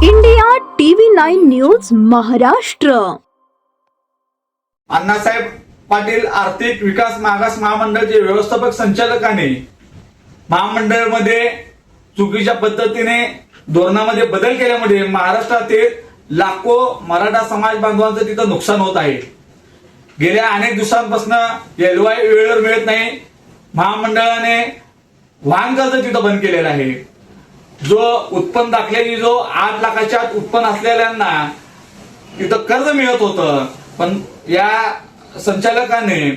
India TV 9 news Maharashtra. Annasaheb Patil आर्थिक विकास मागास महामंडळाचे व्यवस्थापक संचालकाने महामंडळामध्ये चुकीच्या पद्धतीने धोरणामध्ये बदल केल्यामुळे महाराष्ट्रातील लाखो मराठा समाज बांधवांचं तिथं नुकसान होत आहे. गेल्या अनेक दिवसांपासून एलवाय वेळेवर मिळत नाही. महामंडळाने वाहन कर्ज तिथं बंद केलेलं आहे. जो उत्पन्न दाखल्याची जो 8 लाखाच्या आत उत्पन्न असलेल्यांना तिथं कर्ज मिळत होतं, पण या संचालकाने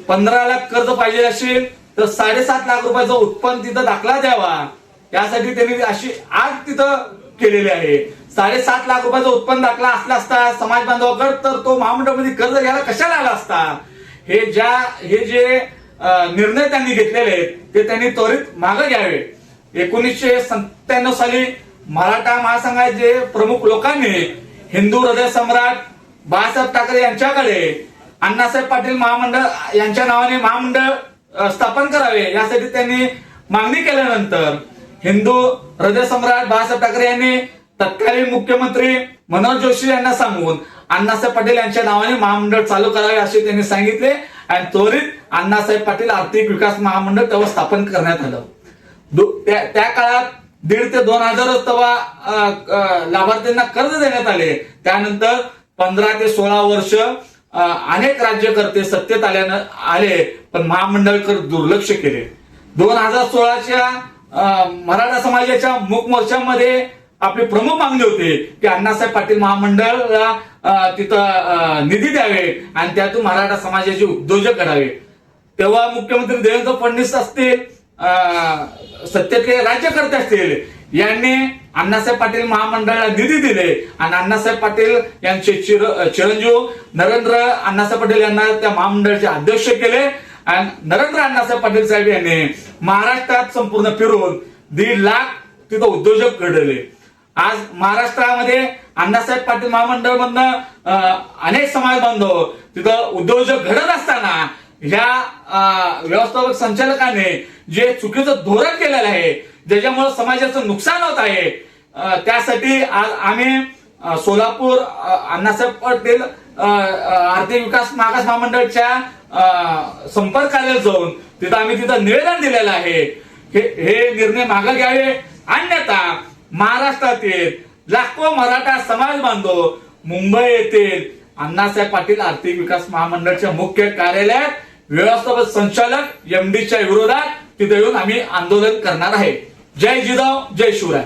15 लाख कर्ज पाहिजे असेल तर 7.5 लाख रुपयाचं उत्पन्न तिथं दाखला द्यावा, यासाठी त्यांनी अशी आग तिथं केलेली आहे. 7.5 लाख रुपयाचं उत्पन्न दाखला असला असता समाज बांधवाकडे, तर तो महामंडळामध्ये कर्ज घ्यायला कशाला आला असता. हे जे निर्णय त्यांनी घेतलेले आहेत ते त्यांनी त्वरित मागे घ्यावे. 1997 साली मराठा महासंघाचे प्रमुख लोकांनी हिंदू हृदय सम्राट बाळासाहेब ठाकरे यांच्याकडे अण्णासाहेब पाटील महामंडळ यांच्या नावाने महामंडळ स्थापन करावे यासाठी त्यांनी मागणी केल्यानंतर हिंदू हृदय सम्राट बाळासाहेब ठाकरे यांनी तत्कालीन मुख्यमंत्री मनोहर जोशी यांना सांगून अण्णासाहेब पाटील यांच्या नावाने महामंडळ चालू करावे असे त्यांनी सांगितले आणि त्वरित अण्णासाहेब पाटील आर्थिक विकास महामंडळ तेव्हा स्थापन करण्यात आलं. त्या काळात 1,500 ते 2,000 तेव्हा लाभार्थ्यांना कर्ज देण्यात आले. त्यानंतर 15 ते 16 वर्ष अनेक राज्यकर्ते सत्तेत आले, पण महामंडळकडे दुर्लक्ष केले. 2016च्या मराठा समाजाच्या मूक मोर्चामध्ये आपली प्रमुख मागणी होती की अण्णासाहेब पाटील महामंडळला तिथं निधी द्यावे आणि त्यातून मराठा समाजाचे उद्योजक करावे. तेव्हा मुख्यमंत्री देवेंद्र फडणवीस असतील, सत्तेतले राज्यकर्ते असतील, यांनी अण्णासाहेब पाटील महामंडळाला निधी दिले आणि अण्णासाहेब पाटील यांचे चिरंजीव नरेंद्र अण्णासाहेब पाटील यांना त्या महामंडळाचे अध्यक्ष केले आणि नरेंद्र अण्णासाहेब पाटील साहेब यांनी महाराष्ट्रात संपूर्ण फिरून 1.5 लाख तिथं उद्योजक घडवले. आज महाराष्ट्रामध्ये अण्णासाहेब पाटील महामंडळ मधनं अनेक समाज बांधव तिथं उद्योजक घडत असताना ह्या व्यवस्थापक संचालकाने जे चुकीचं धोरण केलेलं आहे, ज्याच्यामुळे समाजाचं नुकसान होत आहे, त्यासाठी आज आम्ही सोलापूर अण्णासाहेब पाटील आर्थिक विकास मागास महामंडळाच्या संपर्क कार्यालयात जाऊन आम्ही तिथं निवेदन दिलेलं आहे. हे निर्णय मागे घ्यावे, अन्यथा महाराष्ट्रातील लाखो मराठा समाज बांधव मुंबई येथील अण्णासाहेब पाटील आर्थिक विकास महामंडळाच्या मुख्य कार्यालयात व्यवस्थापक संचालक MDच्या विरोधात तिथे येऊन आम्ही आंदोलन करणार आहे. जय जिजाऊ, जय शिवराय.